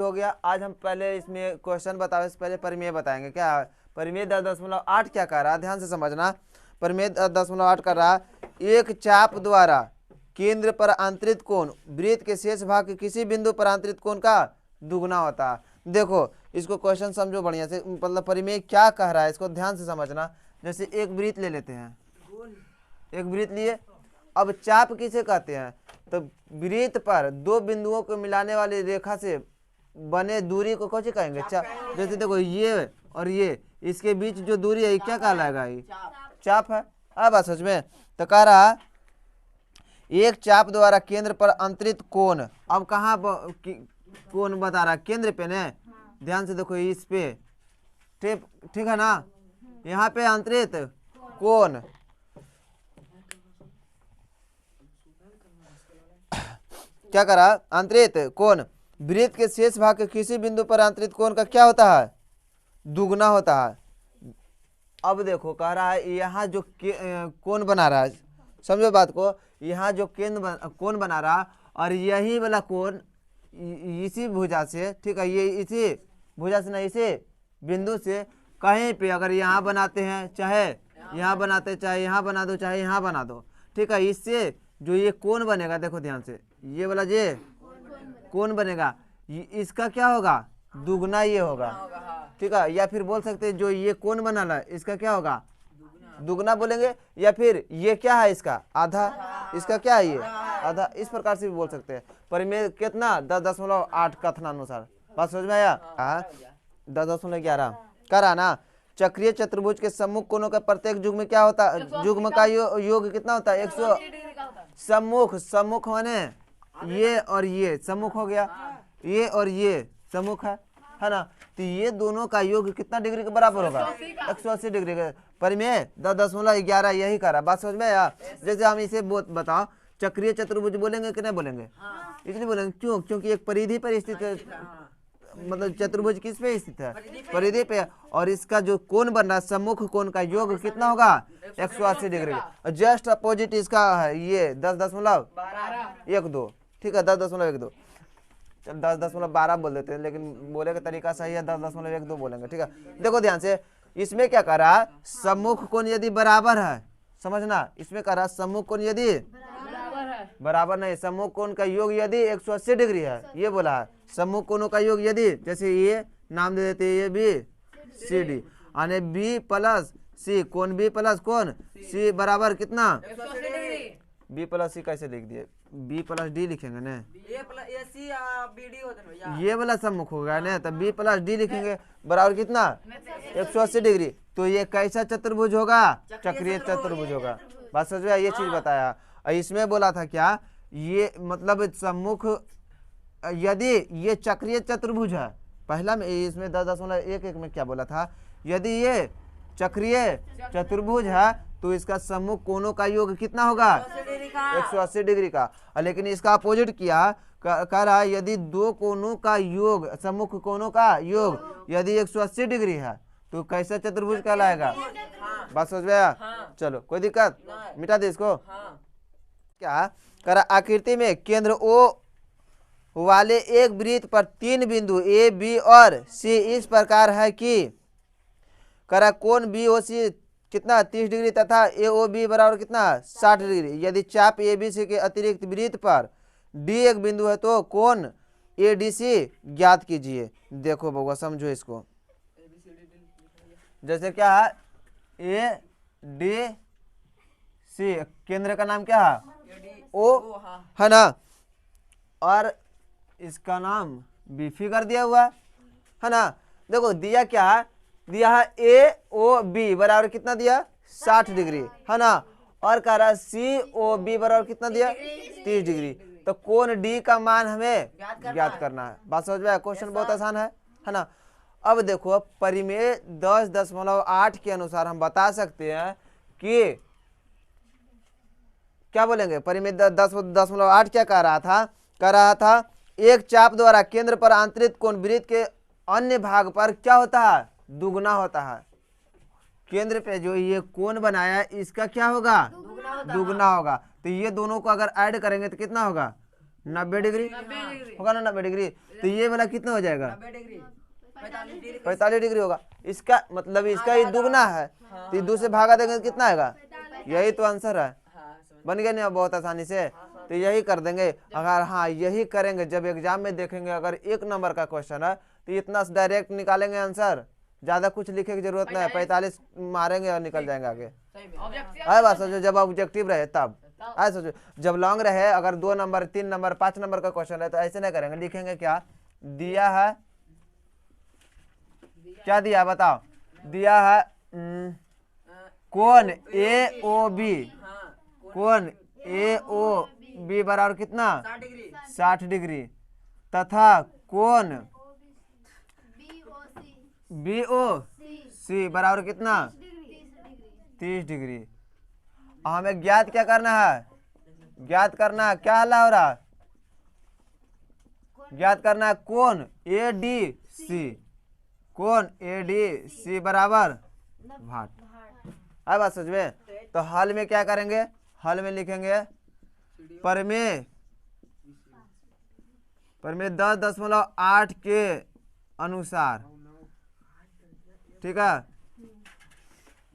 हो गया। आज हम पहले इसमें क्वेश्चन बताओ, इससे पहले परिमेय बताएंगे। क्या परिमेय 10.8 क्या कह रहा है, ध्यान से समझना। परिमेय 10.8 कर रहा है एक चाप द्वारा केंद्र पर आंतरिक कोण वृत्त के शेष भाग के किसी बिंदु पर आंतरिक कोण का दुगना होता है। देखो इसको क्वेश्चन समझो बढ़िया से, मतलब परिमेय क्या कह रहा है इसको ध्यान से समझना। जैसे एक वृत्त ले लेते हैं, एक वृत्त लिए, अब चाप किसे कहते हैं, तो वृत्त पर दो बिंदुओं को मिलाने वाली रेखा से बने दूरी को कौन कहेंगे, चाप। जैसे देखो ये और ये, इसके बीच जो दूरी है क्या कहलाएगा, ये चाप है। अब बात समझ में। तो कह रहा एक चाप द्वारा केंद्र पर अंतरित कोण, अब कहाँ कोण बता रहा, केंद्र पे ने, ध्यान से देखो इस पे, ठीक है ना, यहाँ पे अंतरित कोण, क्या करा, अंतरित कोण वृत्त के शेष भाग के किसी बिंदु पर अंतरित कोण का क्या होता है, दुगना होता है। अब देखो कह रहा है यहाँ जो कोण बना रहा है, समझो बात को, यहाँ जो कोण बना रहा और यही वाला कोण इसी भुजा से, ठीक है, ये इसी भुजा से ना, इसी बिंदु से कहीं पे अगर यहाँ बनाते हैं, चाहे यहाँ बनाते, चाहे यहाँ बना दो, चाहे यहाँ बना दो, ठीक है, इससे जो ये कोण बनेगा, देखो ध्यान से, ये वाला जे कोण बनेगा, इसका क्या होगा, दुगना ये होगा, ठीक है। या फिर बोल सकते हैं जो ये कोण बना रहा है इसका क्या होगा, दुगना बोलेंगे। या फिर ये क्या है, इसका आधा, इसका क्या है, ये आधा, इस प्रकार से भी बोल सकते हैं। परिमेय कितना 10.8 कथनानुसार, बात समझ में आया। 10.11 करा ना, चक्रीय चतुर्भुज के सम्मुख कोणों का प्रत्येक युग्म में क्या होता है, युग्म का योग कितना होता है, 100। सम्मुख माने ये और ये सम्मुख हो गया, ये और ये सम्मुख है ना, तो ये दोनों का योग कितना डिग्री के बराबर होगा, 180 डिग्री का। परिमेय 10.11 यही करा, बात समझ में आया। जैसे हम इसे बताओ चक्रीय चतुर्भुज बोलेंगे कि नहीं बोलेंगे, इसलिए बोलेंगे क्यों, क्योंकि एक परिधि पर स्थित है, मतलब चतुर्भुज किस पे स्थित है, परिधि पे, और इसका जो कोण बन रहा है सम्मुख कोण का योग कितना होगा, 180 डिग्री का। जस्ट अपोजिट इसका है ये 10.12, ठीक है, 10.12, चल 10.12 बोल देते हैं, लेकिन बोले का तरीका सही है, 10.12 बोलेंगे, ठीक है। देखो ध्यान से, इसमें क्या कर रहा, सम्मुख कोण यदि बराबर है, समझना, इसमें कह रहा सम्मुख कोण यदि बराबर नहीं, सम्मुख कोण का योग यदि 180 डिग्री है, ये बोला है। सम्मुख कोणों का योग यदि, जैसे ये नाम दे देते हैं, ये बी सी डी, यानी बी प्लस सी, कोण बी प्लस कोण सी बराबर कितना, बी प्लस सी कैसे लिख दिए, बी प्लस डी लिखेंगे ना, ये वाला सम्मुख हो गया ना, तो बी प्लस डी लिखेंगे बराबर कितना, 180 डिग्री। तो ये कैसा चतुर्भुज होगा, चक्रीय चतुर्भुज होगा। बात समझ में, ये चीज बताया। इसमें बोला था क्या, ये मतलब सम्मुख यदि ये चक्रीय चतुर्भुज है, पहला में इसमें 10.11 में क्या बोला था, यदि ये चक्रीय चतुर्भुज है तो इसका सम्मुख कोणों का योग कितना होगा, 180 डिग्री का। लेकिन इसका अपोजिट किया, कह रहा है यदि दो कोणों का योग, सम्मुख कोणों का योग यदि 180 डिग्री है तो कैसा चतुर्भुज कहलाएगा। बात समझ में आया। चलो कोई दिक्कत, मिटा दे इसको। क्या करा, आकृति में केंद्र ओ वाले एक वृत्त पर तीन बिंदु ए बी और सी इस प्रकार है कि करा कोण बी ओ सी कितना 30 डिग्री तथा ए ओ बी बराबर कितना 60 डिग्री। यदि चाप ए बी सी के अतिरिक्त वृत्त पर डी एक बिंदु है तो कोण ए डी सी ज्ञात कीजिए। देखो बउआ समझो इसको, जैसे क्या है ए डी सी, केंद्र का नाम क्या है ओ, है ना, और इसका नाम बी फिगर दिया हुआ है ना। देखो दिया क्या है, दिया है ए ओ बी बराबर कितना दिया 60 डिग्री, है ना, और कह रहा है सी ओ बी बराबर कितना दिया 30 डिग्री। तो कोण डी का मान हमें ज्ञात करना है। बात समझ में, क्वेश्चन बहुत आसान है ना। अब देखो परिमेय 10.8 के अनुसार हम बता सकते हैं कि क्या बोलेंगे, परिमेय 10.8 क्या कह रहा था एक चाप द्वारा केंद्र पर आंतरिक कोण वृत्त के अन्य भाग पर क्या होता है, दुगना होता है। केंद्र पे जो ये कोण बनाया इसका क्या होगा, दुगना होगा। तो ये दोनों को अगर ऐड करेंगे तो कितना होगा, 90 डिग्री होगा ना, 90 डिग्री। तो ये वाला कितना हो जाएगा, 45 डिग्री होगा। इसका मतलब इसका ये दुगना है, तो ये 2 से भागा देंगे तो कितना आएगा, यही तो आंसर है। बन गया नहीं बहुत आसानी से। तो यही कर देंगे। अगर हाँ यही करेंगे, जब एग्जाम में देखेंगे अगर 1 नंबर का क्वेश्चन है तो इतना डायरेक्ट निकालेंगे आंसर, ज्यादा कुछ लिखे की जरूरत नहीं है, 45 मारेंगे और निकल जाएंगे आगे। आए बात सोचो, जब ऑब्जेक्टिव रहे तब आए सोचो, जब लॉन्ग रहे अगर 2 नंबर 3 नंबर 5 नंबर का क्वेश्चन है तो ऐसे नहीं करेंगे, लिखेंगे क्या दिया है, क्या दिया बताओ, दिया है कोण ए ओ बी, कोण ए ओ बी बराबर कितना 60 डिग्री, तथा कोण बी ओ सी बराबर कितना 30 डिग्री। हमें ज्ञात क्या करना है, ज्ञात करना है, क्या हल्ला हो रहा है, ज्ञात करना है कोण ए डी सी, कोण ए डी सी बराबर 60। अब बात समझ में। तो हल में क्या करेंगे, हल में लिखेंगे प्रमेय 10.8 के अनुसार, ठीक है,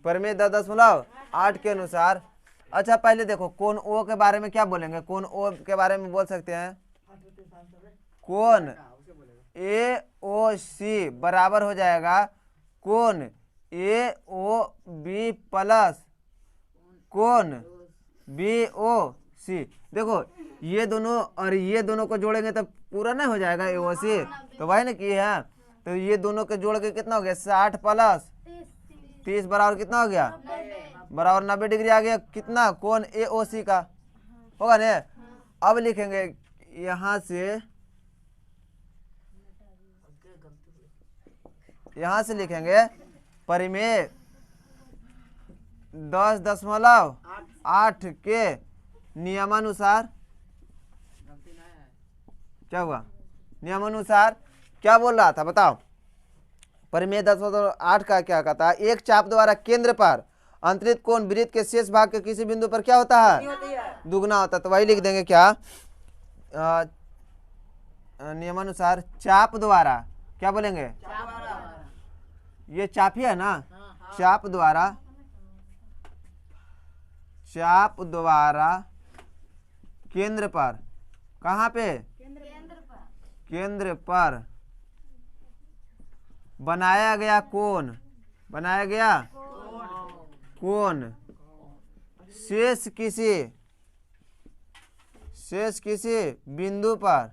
प्रमेय 10.8 के अनुसार। अच्छा पहले देखो कोण ओ के बारे में क्या बोलेंगे, कोण ओ के बारे में बोल सकते हैं कोण ए ओ सी बराबर हो जाएगा कोण ए ओ बी प्लस कोण बी ओ सी। देखो ये दोनों और ये दोनों को जोड़ेंगे तो पूरा नहीं हो जाएगा ए ओ सी, तो वही ना किए हैं। तो ये दोनों के जोड़ के कितना हो गया 60 प्लस 30 बराबर कितना हो गया, बराबर 90 डिग्री आ गया। कितना कोण ए ओ सी का होगा ना। अब लिखेंगे यहाँ से लिखेंगे प्रमेय 10.8 के नियमानुसार, क्या हुआ नियमानुसार, क्या बोल रहा था बताओ, प्रमेय 10.8 का क्या कहता है, एक चाप द्वारा केंद्र पर अंतरित कोण वृत्त के शेष भाग के किसी बिंदु पर क्या होता है, दुगना होता है। तो वही लिख देंगे क्या नियमानुसार चाप द्वारा, क्या बोलेंगे ये चाप ही है ना, चाप द्वारा केंद्र पर, कहाँ पे केंद्र पर बनाया गया कोण शेष किसी बिंदु पर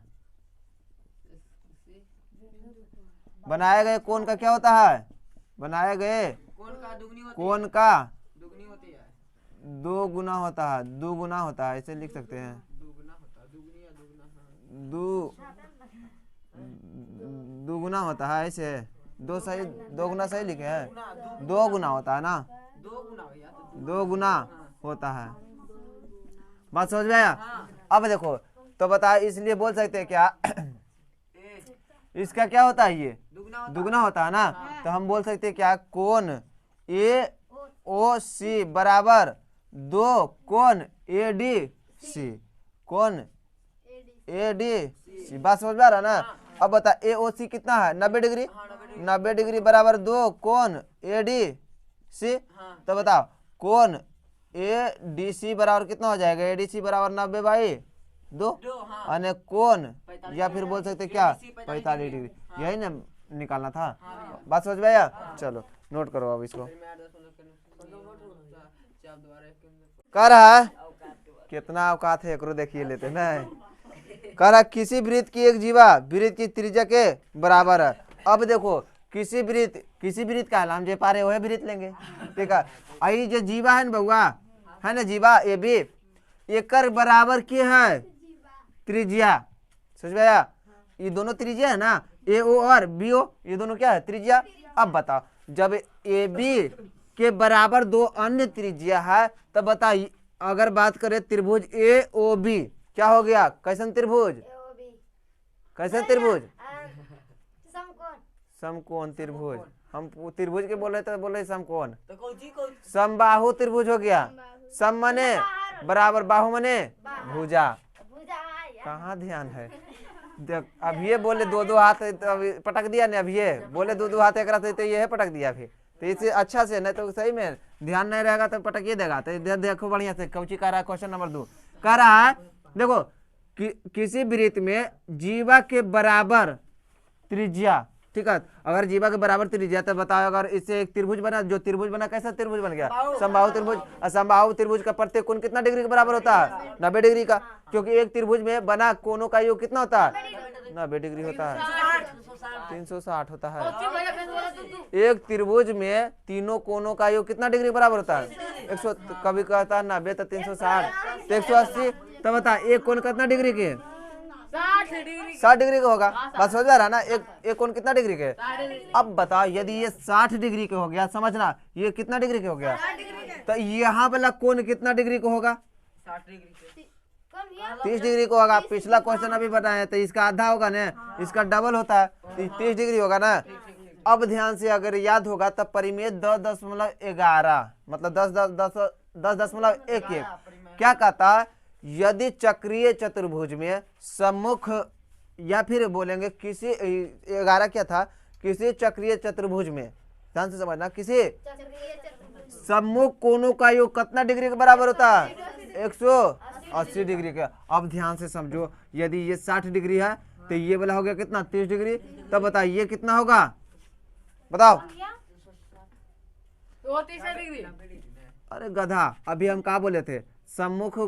बनाए गए कोण का क्या होता है, बनाए गए कोण का दो गुना होता है, दुगुना होता है, ऐसे लिख सकते हैं दुगुना होता है, ऐसे दो गुना सही लिखे हैं, 2 गुना होता है ना, 2 गुना होता है। बात समझ में आया। अब देखो तो बता, इसलिए बोल सकते हैं क्या इसका क्या होता है, ये दुगना होता है ना। तो हम बोल सकते हैं क्या कोण ए ओ सी बराबर 2 कोण ए डी सी, कोण ए डी सी। बात समझ में आ रहा ना। अब बता ए ओ सी कितना है 90 डिग्री, 90 डिग्री बराबर 2 कोण ए डी सी। तो बताओ कोण ए डी सी बराबर कितना हो जाएगा, ए डी सी बराबर 90/2 और कोण या फिर बोल सकते क्या 45 डिग्री, यही ना निकालना था। बात समझ में आया। चलो नोट करो अब इसको। कह रहा है कितना औकात है एकरो देखिए लेते ना। कह रहा किसी वृत्त की एक जीवा वृत्त की त्रिज्या के बराबर है। अब देखो किसी वृत्त का नाम जे पारे वही वृत्त लेंगे, ठीक है। आई जो जीवा है ना बउआ, है ना जीवा ए बी, एकर बराबर के है त्रिज्या, समझ में आया। ये दोनों त्रिज्या है ना, ए ओ और बी ओ, ये दोनों क्या है त्रिज्या। अब बताओ जब ए बी के बराबर 2 अन्य त्रिज्या है तब बताइए, अगर बात करें त्रिभुज ए ओ बी क्या हो गया, कैसन त्रिभुज, कैसन त्रिभुज, समकोण त्रिभुज। हम त्रिभुज के बोल रहे थे, बोल रहे समकोण, समबाहु त्रिभुज हो गया। सम मने बराबर, बाहु मने भुजा, कहाँ ध्यान है। देख अब ये बोले दो दो हाथ तो अभी पटक दिया ने, अब ये बोले दो दो हाथ एक रहा तो ये है पटक दिया फिर, तो इसे अच्छा से नहीं तो सही में ध्यान नहीं रहेगा तो पटक ये देगा। तो देखो बढ़िया से कौची कह रहा है, क्वेश्चन नंबर 2 कह रहा है देखो किसी वृत्त में जीवा के बराबर त्रिज्या, ठीक है, अगर जीवा के बराबर त्रिज्या तो बताओ अगर इससे एक त्रिभुज बना, जो त्रिभुज बना कैसा त्रिभुज बन गया, समबाहु त्रिभुज। समबाहु त्रिभुज का प्रत्येक कोण कितना डिग्री के बराबर होता है, 90 डिग्री का, क्योंकि एक त्रिभुज में बना कोणों का योग कितना होता है, 90 डिग्री होता है, 360 होता है। एक त्रिभुज में तीनों कोणों का योग कितना डिग्री बराबर होता है, 100, कभी कहता है 90 तो 360 तो 180। तो बता एक कोण कितना डिग्री के, 60 डिग्री का होगा। बस हो जा रहा ना, एक कोण कितना डिग्री के। अब बता यदि ये 60 डिग्री के हो गया, समझना ये कितना डिग्री के हो गया, तो यहाँ वाला कोण कितना डिग्री का होगा, 30 डिग्री को होगा। पिछला क्वेश्चन अभी बनाया तो इसका आधा होगा ना, इसका डबल होता है, 30 डिग्री होगा ना। अब ध्यान से अगर याद होगा तब परिमेय 10.11 मतलब 10.11 क्या कहता है, यदि चक्रीय चतुर्भुज में सम्मुख या फिर बोलेंगे किसी 11 क्या था, किसी चक्रीय चतुर्भुज में, ध्यान से समझना, किसी सम्मुख कोणों का योग कितना डिग्री के बराबर होता है, 180 डिग्री का। अब ध्यान से समझो, यदि ये 60 डिग्री है तो ये वाला हो गया कितना, 30 डिग्री। तब बताइए ये कितना होगा, बताओ। अरे गधा, अभी हम कहा बोले थे, सम्मुख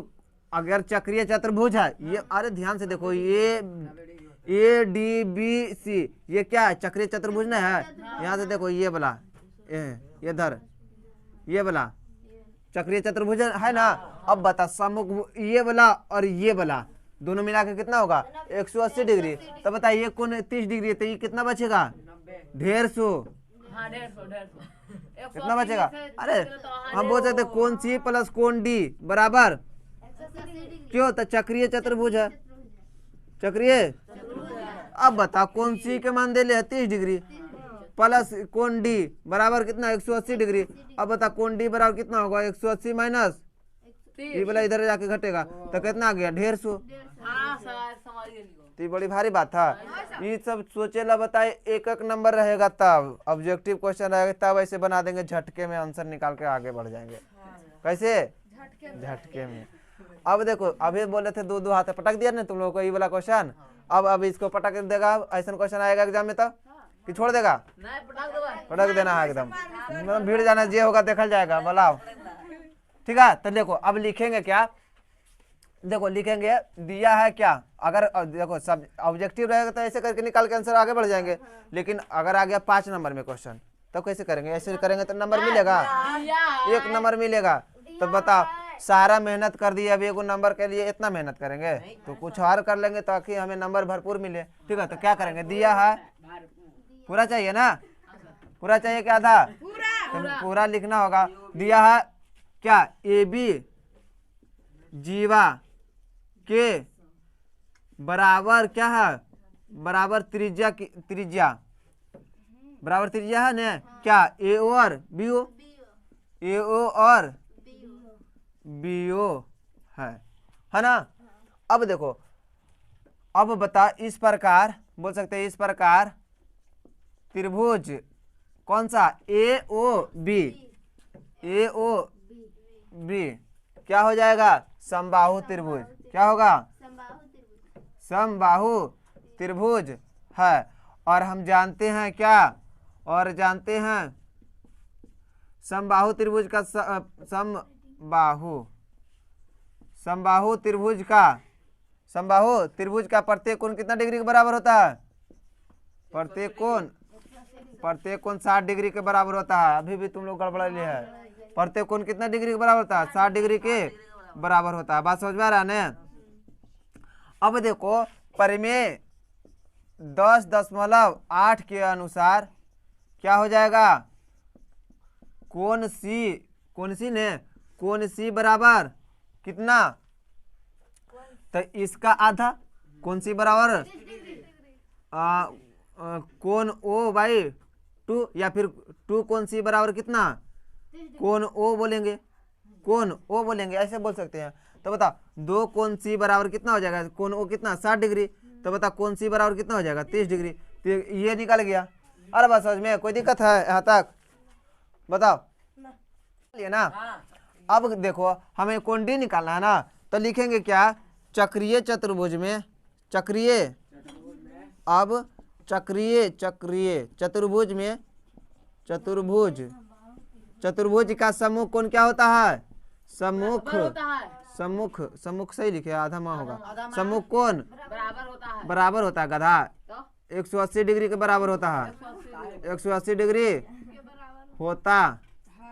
अगर चक्रीय चतुर्भुज है ये, अरे ध्यान से देखो, ये ए डी बी सी ये क्या है, चक्रीय चतुर्भुज ना है। यहाँ से देखो ये वाला ये धर, ये वाला चक्रीय चतुर्भुज है ना। अब बता सम्मुख ये वाला और ये वाला दोनों मिला के कितना होगा, 180 डिग्री। तो बता ये कोण 30 डिग्री, तो ये कितना बचेगा, 150। कितना बचेगा, अरे हम बोल सकते कोण सी प्लस कोण डी बराबर, क्यों, तो चक्रीय चतुर्भुज है, चक्रीय। अब बता कोण सी के मान दे ले 30 डिग्री प्लस कोण डी बराबर कितना, 180 डिग्री। अब बता कोण डी बराबर कितना होगा, 180 माइनस ये वाला इधर जाके घटेगा तो कितना आ गया, 150। तो बड़ी भारी बात था, ये सब सोचेला बताए। एक एक नंबर रहेगा तब ऑब्जेक्टिव क्वेश्चन रहेगा तब ऐसे बना देंगे, झटके में आंसर निकाल के आगे बढ़ जाएंगे। कैसे, झटके में। अब देखो अभी बोले थे दो दो हाथ पटक दिया ना तुम लोगों को ये वाला क्वेश्चन। अब इसको पटक देगा, ऐसा क्वेश्चन आएगा एग्जाम में तो कि छोड़ देगा, पटक देना है एकदम, भीड़ जाना जे होगा देखल जाएगा, बोलाओ ठीक है। तो देखो अब लिखेंगे क्या, देखो लिखेंगे दिया है क्या, अगर देखो सब ऑब्जेक्टिव रहेगा तो ऐसे करके निकाल के आंसर आगे बढ़ जाएंगे। लेकिन अगर आ गया 5 नंबर में क्वेश्चन तो कैसे करेंगे, ऐसे करेंगे तो नंबर मिलेगा, 1 नंबर मिलेगा। तो बताओ सारा मेहनत कर दिया, अभी 1 नंबर के लिए इतना मेहनत करेंगे, तो कुछ और कर लेंगे ताकि हमें नंबर भरपूर मिले। ठीक है, तो क्या करेंगे, दिया है पूरा चाहिए ना, पूरा चाहिए क्या आधा, तो पूरा लिखना होगा। दिया है क्या, ए बी जीवा के बराबर क्या है, बराबर त्रिज्या की, त्रिज्या बराबर त्रिज्या है ना, क्या ए ओ और बी ओ, ए ओ और बी ओ है ना। अब देखो अब बता, इस प्रकार बोल सकते हैं, इस प्रकार त्रिभुज कौन सा, ए ओ बी, ए ओ बी क्या हो जाएगा, समबाहु त्रिभुज। क्या होगा, समबाहु त्रिभुज है। और हम जानते हैं क्या, और जानते हैं समबाहु त्रिभुज का समबाहु त्रिभुज का प्रत्येक कोण कितना डिग्री के बराबर होता है, प्रत्येक कोण 60 डिग्री के बराबर होता है। अभी भी तुम लोग गड़बड़ा लिए है, प्रत्येक कोण कितना डिग्री के बराबर होता है, 60 डिग्री के बराबर होता है। बात समझ में आ रहा है ना। अब देखो परिमेय 10.8 के अनुसार क्या हो जाएगा, कोण सी बराबर कितना, तो इसका आधा, कोण सी बराबर कोण ओ बाई 2, या फिर 2 कोण सी बराबर कितना, कोण ओ बोलेंगे, ऐसे बोल सकते हैं। तो बता दो कोण सी बराबर कितना हो जाएगा, कोण ओ कितना 60 डिग्री, तो बता कोण सी बराबर कितना हो जाएगा 30 डिग्री। तो ये निकल गया। अरे बस समझ में कोई दिक्कत है यहाँ तक, बताओ ये ना। अब देखो हमें कोण डी निकालना है ना, तो लिखेंगे क्या, चक्रीय चतुर्भुज में, चक्रीय, अब चक्रीय चक्रीय चतुर्भुज में, चतुर्भुज, चतुर्भुज का सम्मुख कोण क्या होता है, सम्मुख, सम्मुख, सम्मुख सही लिखे, आधा माह होगा, सम्मुख कोण बराबर होता है गधा 180 डिग्री के बराबर होता है, 180 डिग्री होता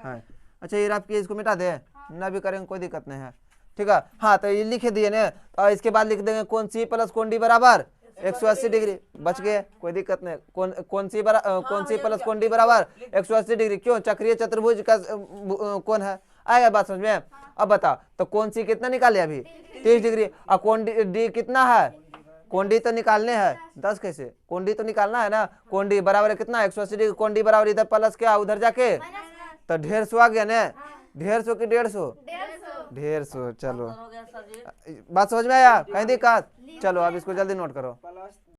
है। अच्छा ये आप इसको मिटा दे ना भी करेंगे कोई दिक्कत नहीं है, ठीक है। हाँ तो ये लिख दिए ना, और इसके बाद लिख देंगे कोण सी प्लस कोण डी बराबर 180 डिग्री, बच गए कोई दिक्कत नहीं। कोण सी प्लस कोण डी बराबर 180 डिग्री, क्यों, चक्रीय चतुर्भुज का कोण है, आएगा बात समझ में। अब बताओ तो कोण सी कितना निकाले अभी 30 डिग्री, और कोण डी कितना है, कोण डी तो निकालने हैं 10 कैसे, कोण डी तो निकालना है ना, कोण डी बराबर है कितना 180 डिग्री, कोण डी बराबर इधर प्लस क्या उधर जाके तो 150 आ गया ना, 150 की 150, 150, चलो बात समझ में आया, कहीं दिक्कत, चलो अब इसको जल्दी नोट करो।